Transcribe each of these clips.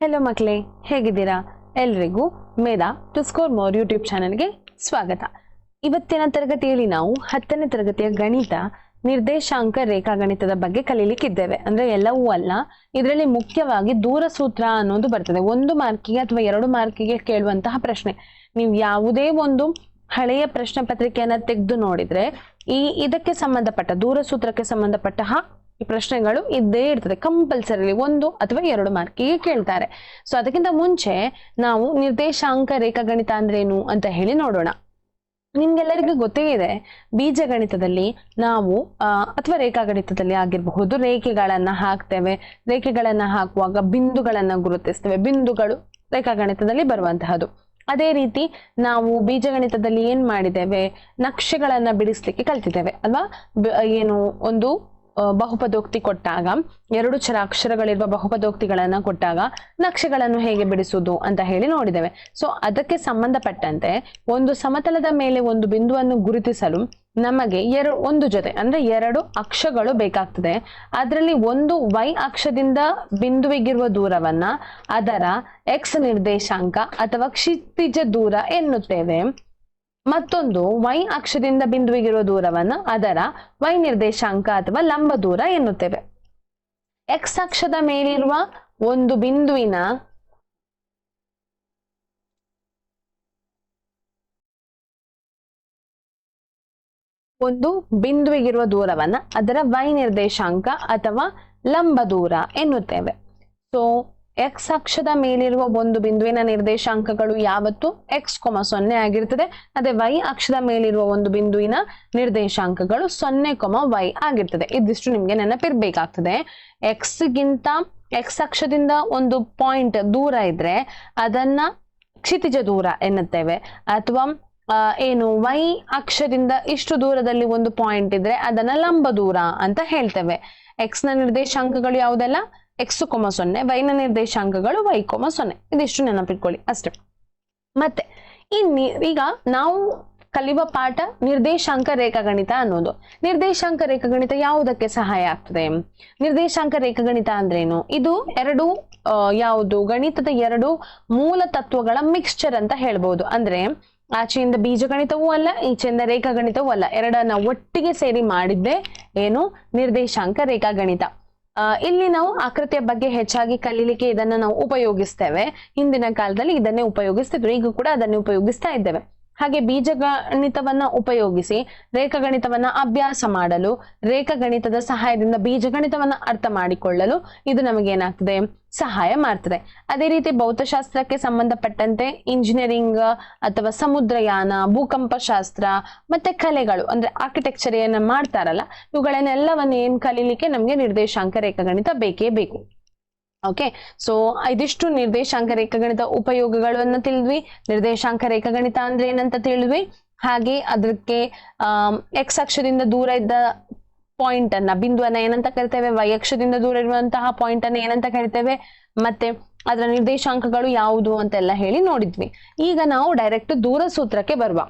Hello ಮಕ್ಕಳೇ, ಹೇಗಿದ್ದೀರಾ? ಎಲ್ರಿಗೂ ಮೇಧಾ ಟು ಸ್ಕೋರ್ ಮೋರ್ ಯೂಟ್ಯೂಬ್ ಚಾನೆಲ್ಗೆ ಸ್ವಾಗತ. ಇವತ್ತಿನ ತರಗತಿಯಲ್ಲಿ ನಾವು 10ನೇ ತರಗತಿಯ ಗಣಿತ ನಿರ್ದೇಶಾಂಕ ರೇಖಾಗಣಿತದ ಬಗ್ಗೆ ಕಲೀಲಿಕ್ಕಿದ್ದೇವೆ. ಅಂದ್ರೆ ಎಲ್ಲವೂ ಅಲ್ಲ, ಇದರಲ್ಲಿ ಮುಖ್ಯವಾಗಿ ದೂರ ಸೂತ್ರ ಅನ್ನೋದು ಬರ್ತದೆ. 1 ಮಾರ್ಕಿಗೆ ಅಥವಾ 2 ಮಾರ್ಕಿಗೆ ಕೇಳುವಂತಹ ಪ್ರಶ್ನೆ. ನೀವು ಯಾವುದೇ ಒಂದು ಹಳೆಯ ಪ್ರಶ್ನೆ ಪತ್ರಿಕೆಯನ್ನ ತೆಗೆದು ನೋಡಿದ್ರೆ ಇದಕ್ಕೆ ಸಂಬಂಧಪಟ್ಟ ದೂರ ಸೂತ್ರಕ್ಕೆ ಸಂಬಂಧಪಟ್ಟ ಈ ಪ್ರಶ್ನೆಗಳು ಇದ್ದೇ ಇರ್ತದೆ. ಕಂಪಲ್ಸರಿ 1 ಅಥವಾ 2 ಮಾರ್ಕಿಗೆ ಕೇಳ್ತಾರೆ. ಸೊ ಅದಕ್ಕಿಂತ ಮುಂಚೆ ನಾವು ನಿರ್ದೇಶಾಂಕ ರೇಖಾಗಣಿತ ಅಂದ್ರೇನು ಅಂತ ಹೇಳಿ ನೋಡೋಣ. ನಿಮ್ಗೆಲ್ಲರಿಗೂ ಗೊತ್ತೇ ಇದೆ, ಬೀಜಗಣಿತದಲ್ಲಿ ನಾವು ಅಥವಾ ರೇಖಾಗಣಿತದಲ್ಲಿ ಆಗಿರಬಹುದು ರೇಖೆಗಳನ್ನ ಹಾಕ್ತೇವೆ. ರೇಖೆಗಳನ್ನ ಹಾಕುವಾಗ ಬಿಂದುಗಳನ್ನ ಗುರುತಿಸ್ತೇವೆ. ಬಿಂದುಗಳು ರೇಖಾಗಣಿತದಲ್ಲಿ ಬರುವಂತಹದ್ದು. ಅದೇ ರೀತಿ ನಾವು ಬೀಜಗಣಿತದಲ್ಲಿ ಏನ್ ಮಾಡಿದ್ದೇವೆ, ನಕ್ಷೆಗಳನ್ನ ಬಿಡಿಸ್ಲಿಕ್ಕೆ ಕಲ್ತಿದ್ದೇವೆ ಅಲ್ವಾ? ಏನು ಒಂದು ಬಹುಪದೋಕ್ತಿ ಕೊಟ್ಟಾಗ 2 ಅಕ್ಷರಗಳಿರುವ ಬಹುಪದೋಕ್ತಿಗಳನ್ನ ಕೊಟ್ಟಾಗ ನಕ್ಷೆಗಳನ್ನು ಹೇಗೆ ಬಿಡಿಸುವುದು ಅಂತ ಹೇಳಿ ನೋಡಿದ್ದೇವೆ. ಸೊ ಅದಕ್ಕೆ ಸಂಬಂಧಪಟ್ಟಂತೆ ಒಂದು ಸಮತಲದ ಮೇಲೆ ಒಂದು ಬಿಂದುವನ್ನು ಗುರುತಿಸಲು ನಮಗೆ ಒಂದು ಜೊತೆ ಅಂದ್ರೆ 2 ಅಕ್ಷಗಳು ಬೇಕಾಗ್ತದೆ. ಅದರಲ್ಲಿ ಒಂದು y ಅಕ್ಷದಿಂದ ಬಿಂದುವಿಗಿರುವ ದೂರವನ್ನ ಅದರ x ನಿರ್ದೇಶಾಂಕ ಅಥವಾ ಕ್ಷಿತಿಜ ದೂರ ಎನ್ನುತ್ತೇವೆ. ಮತ್ತೊಂದು y ಅಕ್ಷದಿಂದ ಬಿಂದುವಿಗಿರುವ ದೂರವನ್ನು ಅದರ y ನಿರ್ದೇಶಾಂಕ ಅಥವಾ ಲಂಬ ದೂರ ಎನ್ನುತ್ತೇವೆ. x ಅಕ್ಷದ ಮೇಲಿರುವ ಒಂದು ಬಿಂದುವಿಗಿರುವ ದೂರವನ್ನ ಅದರ y ನಿರ್ದೇಶಾಂಕ ಅಥವಾ ಲಂಬ ದೂರ ಎನ್ನುತ್ತೇವೆ. ಸೊ x ಅಕ್ಷದ ಮೇಲಿರುವ ಒಂದು ಬಿಂದುವಿನ ನಿರ್ದೇಶಾಂಕಗಳು ಯಾವತ್ತು x, 0 ಆಗಿರ್ತದೆ. ಅದೇ y ಅಕ್ಷದ ಮೇಲಿರುವ ಒಂದು ಬಿಂದುವಿನ ನಿರ್ದೇಶಾಂಕಗಳು 0, y ಆಗಿರ್ತದೆ. ಇದಿಷ್ಟು ನಿಮ್ಗೆ ನೆನಪಿರ್ಬೇಕಾಗ್ತದೆ. x ಅಕ್ಷದಿಂದ ಒಂದು ಪಾಯಿಂಟ್ ದೂರ ಇದ್ರೆ ಅದನ್ನ ಕ್ಷಿತಿಜ ದೂರ ಎನ್ನುತ್ತೇವೆ. ಅಥವಾ y ಅಕ್ಷದಿಂದ ಇಷ್ಟು ದೂರದಲ್ಲಿ ಒಂದು ಪಾಯಿಂಟ್ ಇದ್ರೆ ಅದನ್ನ ಲಂಬ ದೂರ ಅಂತ ಹೇಳ್ತೇವೆ. x ನ ನಿರ್ದೇಶಾಂಕಗಳು ಯಾವುದೆಲ್ಲ? x, 0, y ನ ನಿರ್ದೇಶಾಂಕಗಳು y, 0. ಇದಿಷ್ಟು ನೆನಪಿಟ್ಕೊಳ್ಳಿ ಅಷ್ಟೇ. ಮತ್ತೆ ಈಗ ನಾವು ಕಲಿಯುವ ಪಾಠ ನಿರ್ದೇಶಾಂಕ ರೇಖಾಗಣಿತ ಅನ್ನೋದು. ನಿರ್ದೇಶಾಂಕ ರೇಖಾಗಣಿತ ಯಾವುದಕ್ಕೆ ಸಹಾಯ ಆಗ್ತದೆ? ನಿರ್ದೇಶಾಂಕ ರೇಖಾಗಣಿತ ಅಂದ್ರೇನು? ಇದು ಗಣಿತದ 2 ಮೂಲ ತತ್ವಗಳ ಮಿಕ್ಸ್ಚರ್ ಅಂತ ಹೇಳ್ಬೋದು. ಅಂದ್ರೆ ಆಚೆಯಿಂದ ಬೀಜಗಣಿತವೂ ಅಲ್ಲ, ಈಚೆಯಿಂದ ರೇಖಾಗಣಿತವೂ ಅಲ್ಲ, ಎರಡನ್ನ ಒಟ್ಟಿಗೆ ಸೇರಿ ಮಾಡಿದ್ದೆ ಏನು ನಿರ್ದೇಶಾಂಕ ರೇಖಾಗಣಿತ. ಇಲ್ಲಿ ನಾವು ಆಕೃತಿಯ ಬಗ್ಗೆ ಹೆಚ್ಚಾಗಿ ಕಲೀಲಿಕ್ಕೆ ಇದನ್ನ ನಾವು ಉಪಯೋಗಿಸ್ತೇವೆ. ಹಿಂದಿನ ಕಾಲದಲ್ಲಿ ಇದನ್ನೇ ಉಪಯೋಗಿಸ್ತಿದ್ರು, ಈಗ ಕೂಡ ಅದನ್ನೇ ಉಪಯೋಗಿಸ್ತಾ ಇದ್ದೇವೆ. ಹಾಗೆ ಬೀಜಗಣಿತವನ್ನ ಉಪಯೋಗಿಸಿ ರೇಖಾಗಣಿತವನ್ನ ಅಭ್ಯಾಸ ಮಾಡಲು, ರೇಖಾಗಣಿತದ ಸಹಾಯದಿಂದ ಬೀಜಗಣಿತವನ್ನ ಅರ್ಥ ಮಾಡಿಕೊಳ್ಳಲು ಇದು ನಮಗೇನಾಗ್ತದೆ? ಸಹಾಯ ಮಾಡ್ತದೆ. ಅದೇ ರೀತಿ ಭೌತಶಾಸ್ತ್ರಕ್ಕೆ ಸಂಬಂಧಪಟ್ಟಂತೆ ಇಂಜಿನಿಯರಿಂಗ್ ಅಥವಾ ಸಮುದ್ರಯಾನ, ಭೂಕಂಪ ಶಾಸ್ತ್ರ ಮತ್ತೆ ಕಲೆಗಳು ಅಂದ್ರೆ ಆರ್ಕಿಟೆಕ್ಚರ್ ಏನ ಮಾಡ್ತಾರಲ್ಲ, ಇವುಗಳನ್ನೆಲ್ಲವನ್ನ ಏನ್ ಕಲೀಲಿಕ್ಕೆ ನಮ್ಗೆ ನಿರ್ದೇಶಾಂಕ ರೇಖಾಗಣಿತ ಬೇಕೇ ಬೇಕು. ಓಕೆ, ಸೊ ಇದಿಷ್ಟು ನಿರ್ದೇಶಾಂಕ ರೇಖಾಗಣಿತ ಉಪಯೋಗಗಳನ್ನು ತಿಳಿದ್ವಿ. ನಿರ್ದೇಶಾಂಕ ರೇಖಾಗಣಿತ ಅಂದ್ರೆ ಏನಂತ ತಿಳಿದ್ವಿ. ಹಾಗೆ ಅದಕ್ಕೆ x ಅಕ್ಷದಿಂದ ದೂರ ಇದ್ದ ಪಾಯಿಂಟ್ ಅನ್ನ, ಬಿಂದುವನ್ನ ಏನಂತ ಕರಿತೇವೆ? y ಅಕ್ಷದಿಂದ ದೂರ ಇರುವಂತಹ ಪಾಯಿಂಟ್ ಅನ್ನ ಏನಂತ ಕರಿತೇವೆ? ಮತ್ತೆ ಅದರ ನಿರ್ದೇಶಾಂಕಗಳು ಯಾವುದು ಅಂತೆಲ್ಲ ಹೇಳಿ ನೋಡಿದ್ವಿ. ಈಗ ನಾವು ಡೈರೆಕ್ಟ್ ದೂರ ಸೂತ್ರಕ್ಕೆ ಬರುವ.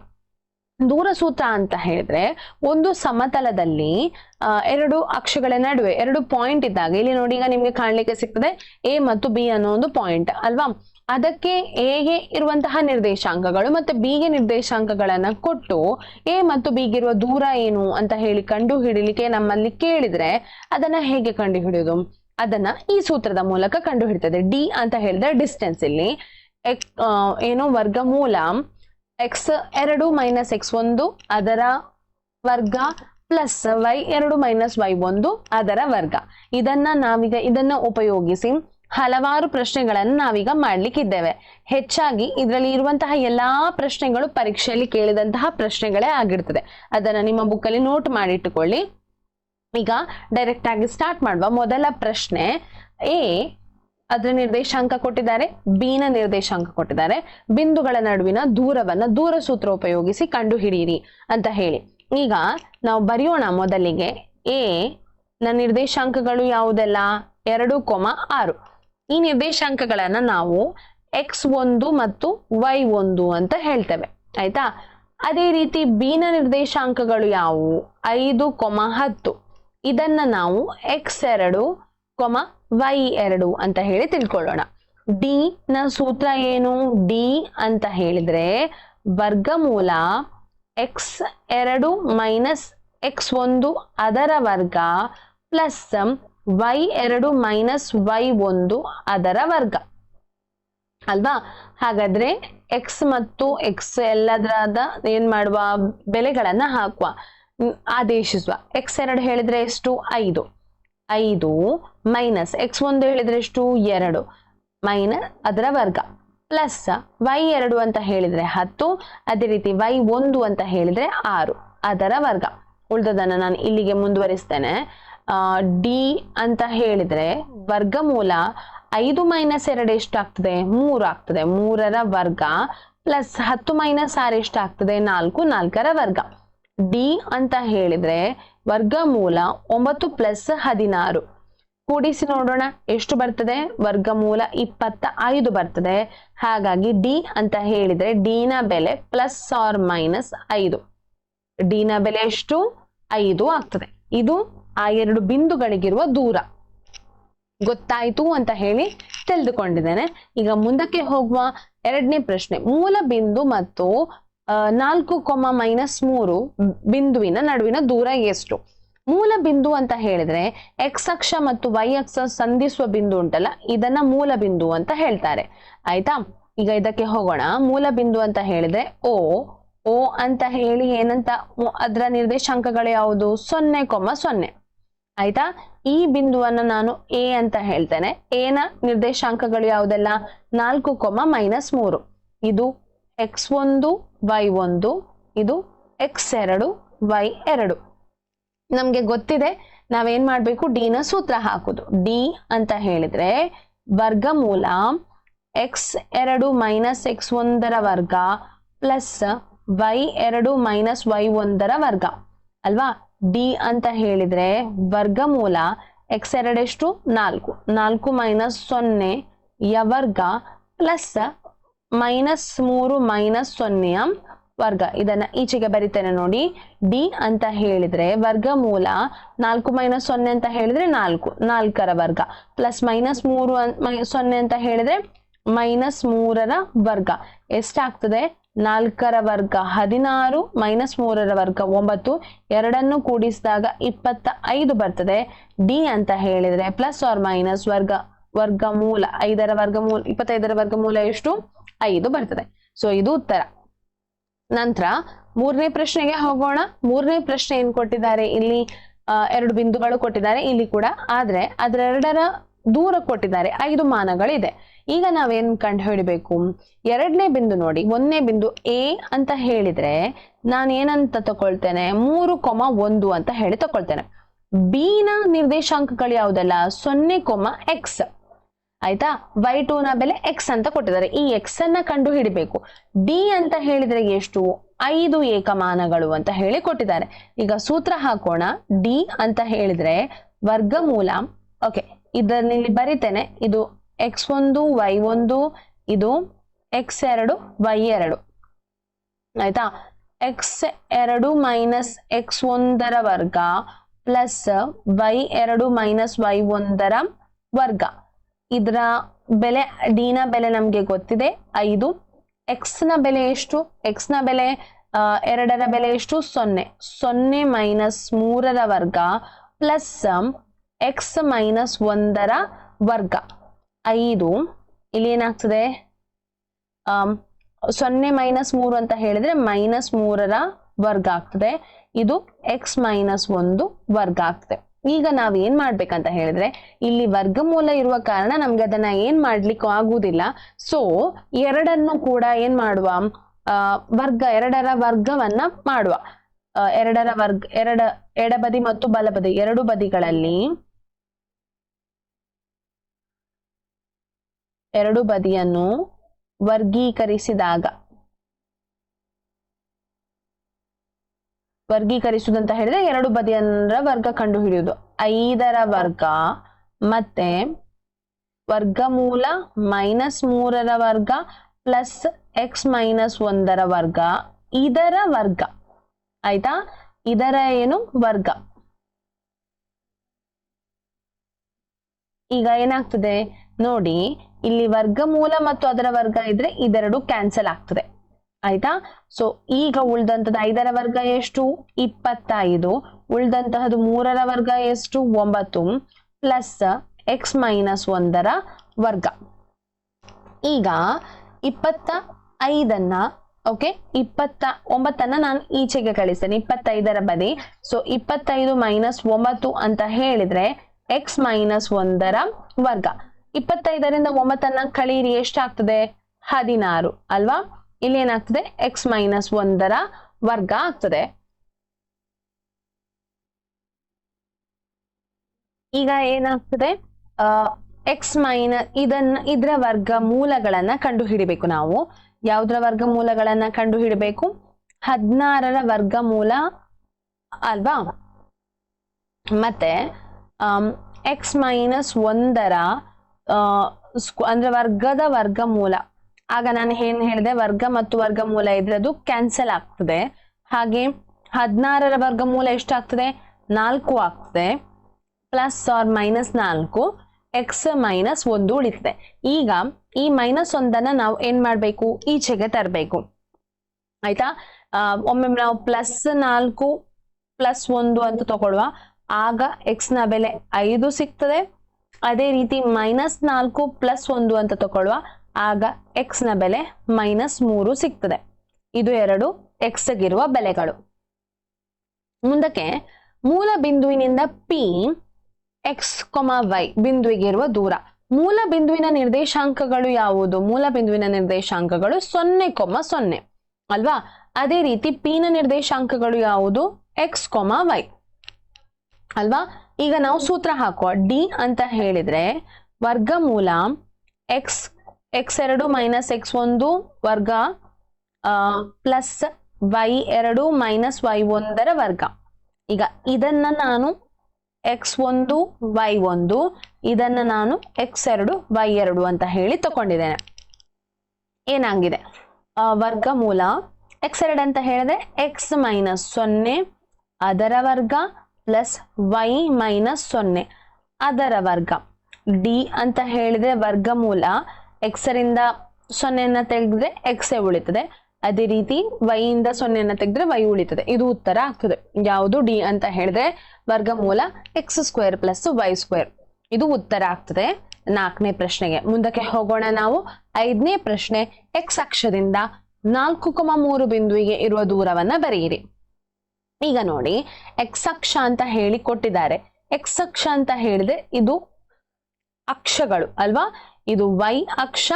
ದೂರ ಸೂತ್ರ ಅಂತ ಹೇಳಿದ್ರೆ ಒಂದು ಸಮತಲದಲ್ಲಿ 2 ಅಕ್ಷಗಳ ನಡುವೆ 2 ಪಾಯಿಂಟ್ ಇದ್ದಾಗ, ಇಲ್ಲಿ ನೋಡಿ ಈಗ ನಿಮ್ಗೆ ಕಾಣ್ಲಿಕ್ಕೆ ಸಿಗ್ತದೆ a ಮತ್ತು b ಅನ್ನೋ ಒಂದು ಪಾಯಿಂಟ್ ಅಲ್ವಾ? ಅದಕ್ಕೆ a ಗೆ ಇರುವಂತಹ ನಿರ್ದೇಶಾಂಕಗಳು ಮತ್ತೆ b ಗೆ ನಿರ್ದೇಶಾಂಕಗಳನ್ನ ಕೊಟ್ಟು a ಮತ್ತು b ಗಿರುವ ದೂರ ಏನು ಅಂತ ಹೇಳಿ ಕಂಡು ಹಿಡಿಲಿಕ್ಕೆ ನಮ್ಮಲ್ಲಿ ಕೇಳಿದ್ರೆ ಅದನ್ನ ಹೇಗೆ ಕಂಡು ಹಿಡಿಯೋದು? ಅದನ್ನ ಈ ಸೂತ್ರದ ಮೂಲಕ ಕಂಡು ಹಿಡಿತದೆ. d ಅಂತ ಹೇಳಿದ್ರೆ ಡಿಸ್ಟೆನ್ಸ್. ಇಲ್ಲಿ ವರ್ಗಮೂಲ x2 - x1 ಅದರ ವರ್ಗ ಪ್ಲಸ್ y2 - y1 ಅದರ ವರ್ಗ. ಇದನ್ನ ಉಪಯೋಗಿಸಿ ಹಲವಾರು ಪ್ರಶ್ನೆಗಳನ್ನು ನಾವೀಗ ಮಾಡ್ಲಿಕ್ಕಿದ್ದೇವೆ. ಹೆಚ್ಚಾಗಿ ಇದರಲ್ಲಿ ಇರುವಂತಹ ಎಲ್ಲಾ ಪ್ರಶ್ನೆಗಳು ಪರೀಕ್ಷೆಯಲ್ಲಿ ಕೇಳಿದಂತಹ ಪ್ರಶ್ನೆಗಳೇ ಆಗಿರ್ತದೆ. ಅದನ್ನ ನಿಮ್ಮ ಬುಕ್ಕಲ್ಲಿ ನೋಟ್ ಮಾಡಿಟ್ಟುಕೊಳ್ಳಿ. ಈಗ ಡೈರೆಕ್ಟ್ ಆಗಿ ಸ್ಟಾರ್ಟ್ ಮಾಡುವ. ಮೊದಲ ಪ್ರಶ್ನೆ, ಅದರ ನಿರ್ದೇಶಾಂಕ ಕೊಟ್ಟಿದ್ದಾರೆ, b ನ ನಿರ್ದೇಶಾಂಕ ಕೊಟ್ಟಿದ್ದಾರೆ. ಬಿಂದುಗಳ ನಡುವಿನ ದೂರವನ್ನ ದೂರ ಸೂತ್ರ ಉಪಯೋಗಿಸಿ ಕಂಡು ಹಿಡಿಯಿರಿ ಅಂತ ಹೇಳಿ. ಈಗ ನಾವು ಬರೆಯೋಣ. ಮೊದಲಿಗೆ a ನ ನಿರ್ದೇಶಾಂಕಗಳು ಯಾವುದೆಲ್ಲ? 2, 6. ಈ ನಿರ್ದೇಶಾಂಕಗಳನ್ನ ನಾವು x1 ಮತ್ತು y1 ಅಂತ ಹೇಳ್ತೇವೆ, ಆಯ್ತಾ? ಅದೇ ರೀತಿ b ನ ನಿರ್ದೇಶಾಂಕಗಳು ಯಾವುವು? 5, 10. ಇದನ್ನ ನಾವು x2, y2 ಅಂತ ಹೇಳಿ ತಿಳ್ಕೊಳ್ಳೋಣ. ಡಿ ನ ಸೂತ್ರ ಏನು? ಡಿ ಅಂತ ಹೇಳಿದ್ರೆ ವರ್ಗಮೂಲ x2 ಮೈನಸ್ x1 ಅದರ ವರ್ಗ ಪ್ಲಸ್ y2 ಮೈನಸ್ y1 ಅದರ ವರ್ಗ ಅಲ್ವಾ? ಹಾಗಾದ್ರೆ x ಮತ್ತು x ಎಲ್ಲದರಾದ ಏನ್ ಮಾಡುವ, ಬೆಲೆಗಳನ್ನ ಹಾಕುವ, ಆದೇಶಿಸುವ. x2 ಹೇಳಿದ್ರೆ ಎಷ್ಟು? 5 ಮೈನಸ್ x1 ಹೇಳಿದ್ರೆ ಎಷ್ಟು? 2 ಮೈನಸ್ ಅದರ ವರ್ಗ ಪ್ಲಸ್ y2 ಅಂತ ಹೇಳಿದ್ರೆ 10, ಅದೇ ರೀತಿ y1 ಅಂತ ಹೇಳಿದ್ರೆ 6 ಅದರ ವರ್ಗ. ಉಳಿದದನ್ನ ನಾನು ಇಲ್ಲಿಗೆ ಮುಂದುವರಿಸ್ತೇನೆ. ಡಿ ಅಂತ ಹೇಳಿದ್ರೆ ವರ್ಗಮೂಲ 5 ಮೈನಸ್ 2 ಎಷ್ಟಾಗ್ತದೆ? 3 ಆಗ್ತದೆ. 3ರ ವರ್ಗ ಪ್ಲಸ್ 10 ಮೈನಸ್ 6 ಎಷ್ಟಾಗ್ತದೆ? 4, 4ರ ವರ್ಗ. ಡಿ ಅಂತ ಹೇಳಿದ್ರೆ ವರ್ಗಮೂಲ 9 ಪ್ಲಸ್ 16. ಕೂಡಿಸಿ ನೋಡೋಣ ಎಷ್ಟು ಬರ್ತದೆ? ವರ್ಗಮೂಲ 25 ಬರ್ತದೆ. ಹಾಗಾಗಿ ಡಿ ಅಂತ ಹೇಳಿದ್ರೆ ಡಿ ನ ಬೆಲೆ ಪ್ಲಸ್ ಆರ್ ಮೈನಸ್ 5. ಡಿ ನ ಬೆಲೆ ಎಷ್ಟು? 5 ಆಗ್ತದೆ. ಇದು ಆ ಎರಡು ಬಿಂದುಗಳಿಗಿರುವ ದೂರ. ಗೊತ್ತಾಯ್ತು ಅಂತ ಹೇಳಿ ತಿಳಿದುಕೊಂಡಿದ್ದೇನೆ. ಈಗ ಮುಂದಕ್ಕೆ ಹೋಗುವ. ಎರಡನೇ ಪ್ರಶ್ನೆ, ಮೂಲ ಬಿಂದು ಮತ್ತು 4,-3 ಬಿಂದುವಿನ ನಡುವಿನ ದೂರ ಎಷ್ಟು? ಮೂಲ ಬಿಂದು ಅಂತ ಹೇಳಿದ್ರೆ ಎಕ್ಸ್ ಅಕ್ಷ ಮತ್ತು ವೈ ಅಕ್ಷ ಸಂಧಿಸುವ ಬಿಂದು ಉಂಟಲ್ಲ, ಇದನ್ನ ಮೂಲ ಬಿಂದು ಅಂತ ಹೇಳ್ತಾರೆ. ಆಯ್ತಾ? ಈಗ ಇದಕ್ಕೆ ಹೋಗೋಣ. ಮೂಲ ಬಿಂದು ಅಂತ ಹೇಳಿದ್ರೆ ಓ ಅಂತ ಹೇಳಿ ಏನಂತ, ಅದರ ನಿರ್ದೇಶಾಂಕಗಳು ಯಾವುದು? 0,0. ಆಯ್ತಾ? ಈ ಬಿಂದುವನ್ನ ನಾನು ಎ ಅಂತ ಹೇಳ್ತೇನೆ. ಎ ನ ನಿರ್ದೇಶಾಂಕಗಳು ಯಾವುದೆಲ್ಲ? 4,-3. ಇದು x1 y1, ಇದು x2 y2. ನಮ್ಗೆ ಗೊತ್ತಿದೆ ನಾವೇನ್ ಮಾಡ್ಬೇಕು? ಡಿ ನ ಸೂತ್ರ ಹಾಕುದು. ಡಿ ಅಂತ ಹೇಳಿದ್ರೆ ವರ್ಗಮೂಲ x2 ಮೈನಸ್ x1 ವರ್ಗ ಪ್ಲಸ್ y2 ಮೈನಸ್ y1 ವರ್ಗ ಅಲ್ವಾ? ಡಿ ಅಂತ ಹೇಳಿದ್ರೆ ವರ್ಗಮೂಲ x2 ಎಷ್ಟು? 4 ಮೈನಸ್ 0 ಯ ವರ್ಗ ಪ್ಲಸ್ -3 ಮೈನಸ್ 0 ವರ್ಗ. ಇದನ್ನ ಈಚೆಗೆ ಬರಿತೇನೆ ನೋಡಿ. ಡಿ ಅಂತ ಹೇಳಿದ್ರೆ ವರ್ಗಮೂಲ 4 ಮೈನಸ್ 0 ಅಂತ ಹೇಳಿದ್ರೆ 4ರ ವರ್ಗ ಪ್ಲಸ್ -3 0 ಅಂತ ಹೇಳಿದ್ರೆ -3ರ ವರ್ಗ. ಎಷ್ಟಾಗ್ತದೆ? 4ರ ವರ್ಗ 16 ಮೈನಸ್ 3ರ ವರ್ಗ 9, ಎರಡನ್ನು ಕೂಡಿಸಿದಾಗ 25 ಬರ್ತದೆ. ಡಿ ಅಂತ ಹೇಳಿದ್ರೆ ಪ್ಲಸ್ ಆರ್ ಮೈನಸ್ ವರ್ಗಮೂಲ 5ರ ವರ್ಗಮೂಲ 25ರ ವರ್ಗಮೂಲ ಎಷ್ಟು? 5 ಬರ್ತದೆ. ಸೊ ಇದು ಉತ್ತರ. ನಂತರ ಮೂರನೇ ಪ್ರಶ್ನೆಗೆ ಹೋಗೋಣ. ಮೂರನೇ ಪ್ರಶ್ನೆ ಏನ್ ಕೊಟ್ಟಿದ್ದಾರೆ? ಇಲ್ಲಿ 2 ಬಿಂದುಗಳು ಕೊಟ್ಟಿದ್ದಾರೆ, ಇಲ್ಲಿ ಕೂಡ. ಆದ್ರೆ ಅದರೆರಡರ ದೂರ ಕೊಟ್ಟಿದ್ದಾರೆ, 5 ಮಾನಗಳಿದೆ. ಈಗ ನಾವೇನ್ ಕಂಡು ಹಿಡಿಬೇಕು? ಎರಡನೇ ಬಿಂದು ನೋಡಿ. ಒಂದನೇ ಬಿಂದು ಎ ಅಂತ ಹೇಳಿದ್ರೆ ನಾನು ಏನಂತ ತಗೊಳ್ತೇನೆ? 3,1 ಅಂತ ಹೇಳಿ ತಗೊಳ್ತೇನೆ. ಬಿ ನ ನಿರ್ದೇಶಾಂಕಗಳು ಯಾವುದೆಲ್ಲ? 0,x. ಆಯ್ತಾ? y2 ನ ಬೆಲೆ x ಅಂತ ಕೊಟ್ಟಿದ್ದಾರೆ. ಈ x ಅನ್ನ ಕಂಡು ಹಿಡಿಬೇಕು. ಡಿ ಅಂತ ಹೇಳಿದ್ರೆ ಎಷ್ಟು? 5 ಏಕಮಾನಗಳು ಅಂತ ಹೇಳಿ ಕೊಟ್ಟಿದ್ದಾರೆ. ಈಗ ಸೂತ್ರ ಹಾಕೋಣ. ಡಿ ಅಂತ ಹೇಳಿದ್ರೆ ವರ್ಗಮೂಲ, ಓಕೆ, ಇದನ್ನಿಲ್ಲಿ ಬರಿತೇನೆ. ಇದು x1 y1, ಇದು x2 y2. ಆಯ್ತಾ? x2 ಮೈನಸ್ x1 ವರ್ಗ ಪ್ಲಸ್ y2 ಮೈನಸ್ y1 ವರ್ಗ. ಇದರ ಬೆಲೆ, ಡಿ ನ ಬೆಲೆ ನಮ್ಗೆ ಗೊತ್ತಿದೆ 5. ಎಕ್ಸ್ ನ ಬೆಲೆ ಎಷ್ಟು? ಎಕ್ಸ್ ನ ಬೆಲೆ 2ರ ಬೆಲೆ ಎಷ್ಟು? 0 ಮೈನಸ್ 3ರ ವರ್ಗ ಪ್ಲಸ್ ಎಕ್ಸ್ ಮೈನಸ್ 1ರ ವರ್ಗ 5. ಇಲ್ಲಿ ಏನಾಗ್ತದೆ? 0 ಮೈನಸ್ 3 ಅಂತ ಹೇಳಿದ್ರೆ -3ರ ವರ್ಗ ಆಗ್ತದೆ. ಇದು x ಮೈನಸ್ 1 ವರ್ಗ ಆಗ್ತದೆ. ಈಗ ನಾವ್ ಏನ್ ಮಾಡ್ಬೇಕಂತ ಹೇಳಿದ್ರೆ, ಇಲ್ಲಿ ವರ್ಗಮೂಲ ಇರುವ ಕಾರಣ ನಮ್ಗೆ ಅದನ್ನ ಏನ್ ಮಾಡ್ಲಿಕ್ಕೂ ಆಗುವುದಿಲ್ಲ. ಸೊ ಎರಡನ್ನು ಕೂಡ ಏನ್ ಮಾಡುವ? ವರ್ಗ, 2ರ ವರ್ಗವನ್ನ ಮಾಡುವ. 2ರ ವರ್ಗ, ಎಡಬದಿ ಮತ್ತು ಬಲಬದಿ ಎರಡು ಬದಿಗಳಲ್ಲಿ ಎರಡು ಬದಿಯನ್ನು ವರ್ಗೀಕರಿಸುವುದಂತ ಹೇಳಿದ್ರೆ ಎರಡು ಬದಿಯರ ವರ್ಗ ಕಂಡು ಹಿಡಿಯುವುದು. 5ರ ವರ್ಗ ಮತ್ತೆ ವರ್ಗಮೂಲ -3ರ ವರ್ಗ ಪ್ಲಸ್ ಎಕ್ಸ್ ಮೈನಸ್ 1ರ ವರ್ಗ, ಇದರ ವರ್ಗ. ಆಯ್ತಾ? ಇದರ ಏನು? ವರ್ಗ. ಈಗ ಏನಾಗ್ತದೆ ನೋಡಿ, ಇಲ್ಲಿ ವರ್ಗಮೂಲ ಮತ್ತು ಅದರ ವರ್ಗ ಇದ್ರೆ ಇದೆರಡು ಕ್ಯಾನ್ಸಲ್ ಆಗ್ತದೆ ಆಯ್ತಾ. ಸೊ ಈಗ ಉಳ್ದಂತದ್ದು 5ರ ವರ್ಗ ಎಷ್ಟು 25, ಉಳ್ದಂತಹದ್ದು 3ರ ವರ್ಗ ಎಷ್ಟು 9 ಪ್ಲಸ್ x-1ರ ವರ್ಗ. ಈಗ 25ಅನ್ನ ಓಕೆ 29ಅನ್ನ ನಾನು ಈಚೆಗೆ ಕಳಿಸ್ತೇನೆ 25ರ ಬದಿ. ಸೊ 25 - 9 ಅಂತ ಹೇಳಿದ್ರೆ x-1ರ ವರ್ಗ. 25ರಿಂದ 9ಅನ್ನ ಕಳೀರಿ ಎಷ್ಟಾಗ್ತದೆ 16 ಅಲ್ವಾ. ಇಲ್ಲಿ ಏನಾಗ್ತದೆ x-1ರ ವರ್ಗ ಆಗ್ತದೆ. ಈಗ ಏನಾಗ್ತದೆ ಇದರ ವರ್ಗ ಮೂಲಗಳನ್ನ ಕಂಡು ಹಿಡಿಬೇಕು ನಾವು. ಯಾವುದರ ವರ್ಗ ಮೂಲಗಳನ್ನ ಕಂಡು ಹಿಡಿಬೇಕು 16ರ ವರ್ಗಮೂಲ ಅಲ್ವಾ. ಮತ್ತೆ x-1ರ ಅಂದ್ರೆ ವರ್ಗದ ವರ್ಗಮೂಲ. ಆಗ ನಾನು ಏನ್ ಹೇಳಿದೆ ವರ್ಗ ಮತ್ತು ವರ್ಗಮೂಲ ಇದ್ರೆ ಅದು ಕ್ಯಾನ್ಸಲ್ ಆಗ್ತದೆ. ಹಾಗೆ 16ರ ವರ್ಗಮೂಲ ಎಷ್ಟಾಗ್ತದೆ 4 ಆಗ್ತದೆ +or - 4 x-1 ಉಳಿತದೆ. ಈಗ ಈ -1ಅನ್ನ ನಾವು ಏನ್ ಮಾಡ್ಬೇಕು ಈಚೆಗೆ ತರಬೇಕು ಆಯ್ತಾ. ಒಮ್ಮೆ ನಾವು +4 +1 ಅಂತ ತಗೊಳ್ಳುವ ಆಗ x ನ ಬೆಲೆ 5 ಸಿಗ್ತದೆ. ಅದೇ ರೀತಿ -4 +1 ಅಂತ ತಗೊಳ್ಳುವ ಆಗ x ನ ಬೆಲೆ -3 ಸಿಗ್ತದೆ. ಇದು ಎರಡು x ಗಿರುವ ಬೆಲೆಗಳು. ಮುಂದಕ್ಕೆ ಮೂಲ ಬಿಂದುವಿನಿಂದ P x, y ಬಿಂದುವಿಗಿರುವ ದೂರ. ಮೂಲ ಬಿಂದುವಿನ ನಿರ್ದೇಶಾಂಕಗಳು ಯಾವುದು? ಮೂಲ ಬಿಂದುವಿನ ನಿರ್ದೇಶಾಂಕಗಳು 0, 0 ಅಲ್ವಾ. ಅದೇ ರೀತಿ P ನ ನಿರ್ದೇಶಾಂಕಗಳು ಯಾವುದು x, y ಅಲ್ವಾ. ಈಗ ನಾವು ಸೂತ್ರ ಹಾಕುವ D ಅಂತ ಹೇಳಿದ್ರೆ ವರ್ಗಮೂಲ x2 - x1 ವರ್ಗ ಪ್ಲಸ್ y2 - y1ರ ವರ್ಗ. ಈಗ ಇದನ್ನ ನಾನು x1 y1 ಇದನ್ನ ನಾನು x2 y2 ಅಂತ ಹೇಳಿ ತಕೊಂಡಿದ್ದೇನೆ. ಏನಾಗಿದೆ ವರ್ಗಮೂಲ x2 ಅಂತ ಹೇಳಿದ್ರೆ x - 0 ಅದರ ವರ್ಗ ಪ್ಲಸ್ y - 0 ಅದರ ವರ್ಗ. D ಅಂತ ಹೇಳಿದ್ರೆ ವರ್ಗಮೂಲ x ರಿಂದ 0ನ್ನ ತೆಗೆದ್ರೆ x ಉಳಿತದೆ. ಅದೇ ರೀತಿ y ಇಂದ 0ನ್ನ ತೆಗೆದ್ರೆ y ಉಳಿತದೆ. ಇದು ಉತ್ತರ ಆಗ್ತದೆ. ಯಾವುದು D ಅಂತ ಹೇಳಿದ್ರೆ ವರ್ಗಮೂಲ x² + y². ಇದು ಉತ್ತರ ಆಗ್ತದೆ 4ನೇ ಪ್ರಶ್ನೆಗೆ. ಮುಂದಕ್ಕೆ ಹೋಗೋಣ ನಾವು 5ನೇ ಪ್ರಶ್ನೆ. x ಅಕ್ಷದಿಂದ 4,3 ಬಿಂದುವಿಗೆ ಇರುವ ದೂರವನ್ನ ಬರೆಯಿರಿ. ಈಗ ನೋಡಿ x ಅಕ್ಷ ಅಂತ ಹೇಳಿ ಕೊಟ್ಟಿದ್ದಾರೆ. x ಅಕ್ಷ ಅಂತ ಹೇಳಿದ್ರೆ ಇದು ಅಕ್ಷಗಳು ಅಲ್ವಾ. ಇದು y ಅಕ್ಷ,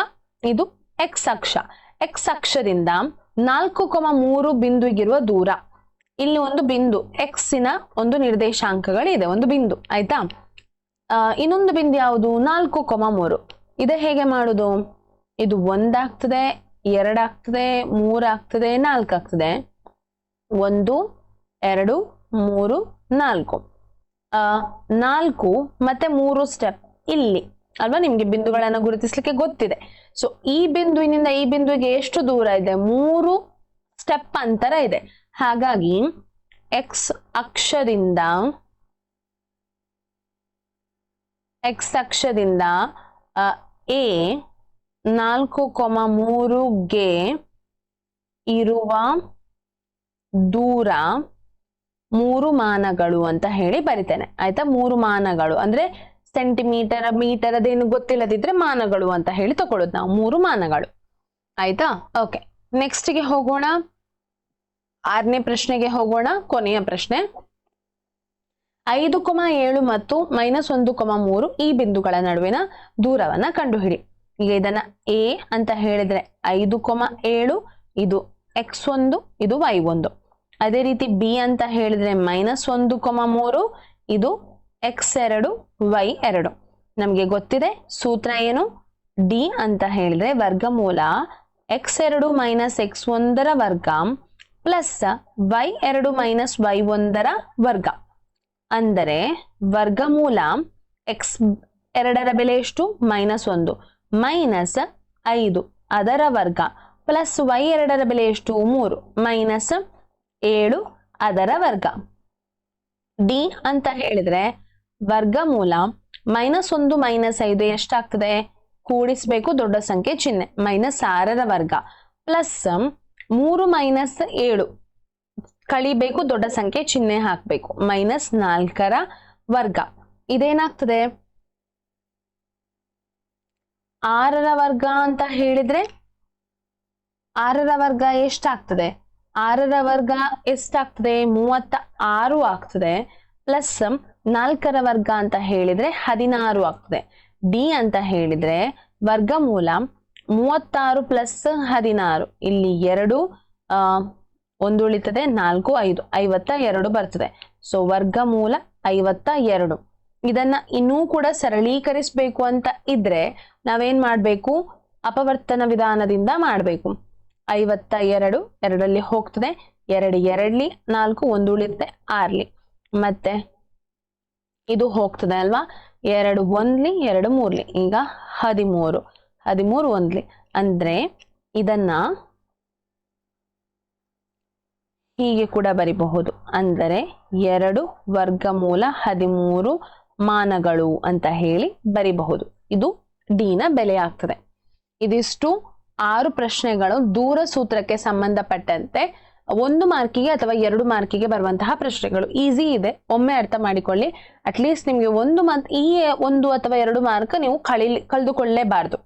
ಇದು x ಅಕ್ಷ. x ಅಕ್ಷದಿಂದ 4,3 ಬಿಂದುವಿಗಿರುವ ದೂರ. ಇಲ್ಲಿ ಒಂದು ಬಿಂದು x ನ ಒಂದು ನಿರ್ದೇಶಾಂಕಗಳಿದೆ, ಒಂದು ಬಿಂದು ಆಯ್ತಾ. ಇನ್ನೊಂದು ಬಿಂದು ಯಾವುದು 4,3. ಇದು ಹೇಗೆ ಮಾಡುದು? ಇದು 1 ಆಗ್ತದೆ, 2 ಆಗ್ತದೆ, 3 ಆಗ್ತದೆ, 4 ಆಗ್ತದೆ. 1 2 3 4 4 ಮತ್ತೆ 3 ಸ್ಟೆಪ್ ಇಲ್ಲಿ ಅಲ್ವಾ. ನಿಮ್ಗೆ ಬಿಂದುಗಳನ್ನ ಗುರುತಿಸ್ಲಿಕ್ಕೆ ಗೊತ್ತಿದೆ. ಸೊ ಈ ಬಿಂದುವಿನಿಂದ ಈ ಬಿಂದುವಿಗೆ ಎಷ್ಟು ದೂರ ಇದೆ? 3 ಸ್ಟೆಪ್ ಅಂತರ ಇದೆ. ಹಾಗಾಗಿ x ಅಕ್ಷದಿಂದ a 4,3ಗೆ ಇರುವ ದೂರ 3 ಮಾನಗಳು ಅಂತ ಹೇಳಿ ಬರಿತೇನೆ ಆಯ್ತಾ. 3 ಮಾನಗಳು ಅಂದ್ರೆ ಸೆಂಟಿಮೀಟರ್, ಮೀಟರ್ ಅದೇನು ಗೊತ್ತಿಲ್ಲದಿದ್ರೆ ಮಾನಗಳು ಅಂತ ಹೇಳಿ ತಗೊಳ್ಳೋದು ನಾವು. 3 ಮಾನಗಳು ಆಯ್ತಾ. ಓಕೆ, ನೆಕ್ಸ್ಟ್ಗೆ ಹೋಗೋಣ. 6ನೇ ಪ್ರಶ್ನೆಗೆ ಹೋಗೋಣ, ಕೊನೆಯ ಪ್ರಶ್ನೆ. 5,7 ಮತ್ತು -1,3 ಈ ಬಿಂದುಗಳ ನಡುವಿನ ದೂರವನ್ನ ಕಂಡುಹಿಡಿ. ಈಗ ಇದನ್ನ a ಅಂತ ಹೇಳಿದ್ರೆ 5,7 ಇದು x1 ಇದು y1. ಅದೇ ರೀತಿ b ಅಂತ ಹೇಳಿದ್ರೆ -1,3 ಇದು x2 y2. ನಮ್ಗೆ ಗೊತ್ತಿದೆ ಸೂತ್ರ ಏನು? D ಅಂತ ಹೇಳಿದ್ರೆ ವರ್ಗಮೂಲ x2 - x1ರ ವರ್ಗ ಪ್ಲಸ್ y2 - y1ರ ವರ್ಗ. ಅಂದರೆ ವರ್ಗಮೂಲ x2ರ ಬೆಲೆ ಎಷ್ಟು? -1 ಮೈನಸ್ 5 ಅದರ ವರ್ಗ ಪ್ಲಸ್ y2ರ ಬೆಲೆ ಎಷ್ಟು? 3 ಮೈನಸ್ 7 ಅದರ ವರ್ಗ. D ಅಂತ ಹೇಳಿದ್ರೆ ವರ್ಗಮೂಲ -1 - 5 ಎಷ್ಟಾಗ್ತದೆ? ಕೂಡಿಸ್ಬೇಕು ದೊಡ್ಡ ಸಂಖ್ಯೆ ಚಿಹ್ನೆ, -6ರ ವರ್ಗ ಪ್ಲಸ್ 3 - 7 ಕಳಿಬೇಕು ದೊಡ್ಡ ಸಂಖ್ಯೆ ಚಿಹ್ನೆ ಹಾಕ್ಬೇಕು, -4ರ ವರ್ಗ. ಇದೇನಾಗ್ತದೆ 6ರ ವರ್ಗ ಅಂತ ಹೇಳಿದ್ರೆ 6ರ ವರ್ಗ ಎಷ್ಟಾಗ್ತದೆ? 6ರ ವರ್ಗ ಎಷ್ಟಾಗ್ತದೆ? 36 ಆಗ್ತದೆ. ಪ್ಲಸ್ 4ರ ವರ್ಗ ಅಂತ ಹೇಳಿದ್ರೆ 16 ಆಗ್ತದೆ. ಡಿ ಅಂತ ಹೇಳಿದ್ರೆ ವರ್ಗಮೂಲ 36 ಪ್ಲಸ್ 16, ಇಲ್ಲಿ 2 ಒಂದು ಉಳಿತದೆ, 4 5 52 ಬರ್ತದೆ. ಸೊ ವರ್ಗಮೂಲ 52. ಇದನ್ನ ಇನ್ನೂ ಕೂಡ ಸರಳೀಕರಿಸಬೇಕು ಅಂತ ಇದ್ರೆ ನಾವೇನ್ ಮಾಡ್ಬೇಕು? ಅಪವರ್ತನ ವಿಧಾನದಿಂದ ಮಾಡ್ಬೇಕು. 52 2ರಲ್ಲಿ ಹೋಗ್ತದೆ, 2 2ಲಿ 4 ಒಂದು ಉಳಿತದೆ 6ಲಿ, ಮತ್ತೆ ಇದು ಹೋಗ್ತದೆ ಅಲ್ವಾ, 2 1ಲಿ 2 3ಲಿ, ಈಗ 13 1ಲಿ. ಅಂದ್ರೆ ಇದನ್ನ ಹೀಗೆ ಕೂಡ ಬರಿಬಹುದು, ಅಂದರೆ 2 ವರ್ಗಮೂಲ 13 ಮಾನಗಳು ಅಂತ ಹೇಳಿ ಬರಿಬಹುದು. ಇದು ಡಿನ ಬೆಲೆ ಆಗ್ತದೆ. ಇದಿಷ್ಟು 6 ಪ್ರಶ್ನೆಗಳು ದೂರ ಸೂತ್ರಕ್ಕೆ ಸಂಬಂಧಪಟ್ಟಂತೆ 1 ಮಾರ್ಕಿಗೆ ಅಥವಾ 2 ಮಾರ್ಕಿಗೆ ಬರುವಂತಹ ಪ್ರಶ್ನೆಗಳು. ಈಸಿ ಇದೆ, ಒಮ್ಮೆ ಅರ್ಥ ಮಾಡಿಕೊಳ್ಳಿ. ಅಟ್ಲೀಸ್ಟ್ ನಿಮ್ಗೆ 1 ಅಥವಾ 2 ಮಾರ್ಕ್ ನೀವು ಕಳೆದುಕೊಳ್ಳೇಬಾರ್ದು.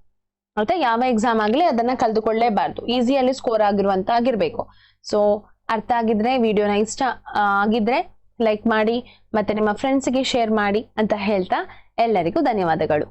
ಮತ್ತೆ ಯಾವ ಎಕ್ಸಾಮ್ ಆಗ್ಲಿ ಅದನ್ನ ಕಳೆದುಕೊಳ್ಳೇಬಾರ್ದು. ಈಸಿಯಲ್ಲಿ ಸ್ಕೋರ್ ಆಗಿರ್ಬೇಕು. ಸೊ ಅರ್ಥ ಆಗಿದ್ರೆ, ವಿಡಿಯೋನ ಇಷ್ಟ ಆಗಿದ್ರೆ ಲೈಕ್ ಮಾಡಿ, ಮತ್ತೆ ನಿಮ್ಮ ಫ್ರೆಂಡ್ಸ್ಗೆ ಶೇರ್ ಮಾಡಿ ಅಂತ ಹೇಳ್ತಾ ಎಲ್ಲರಿಗೂ ಧನ್ಯವಾದಗಳು.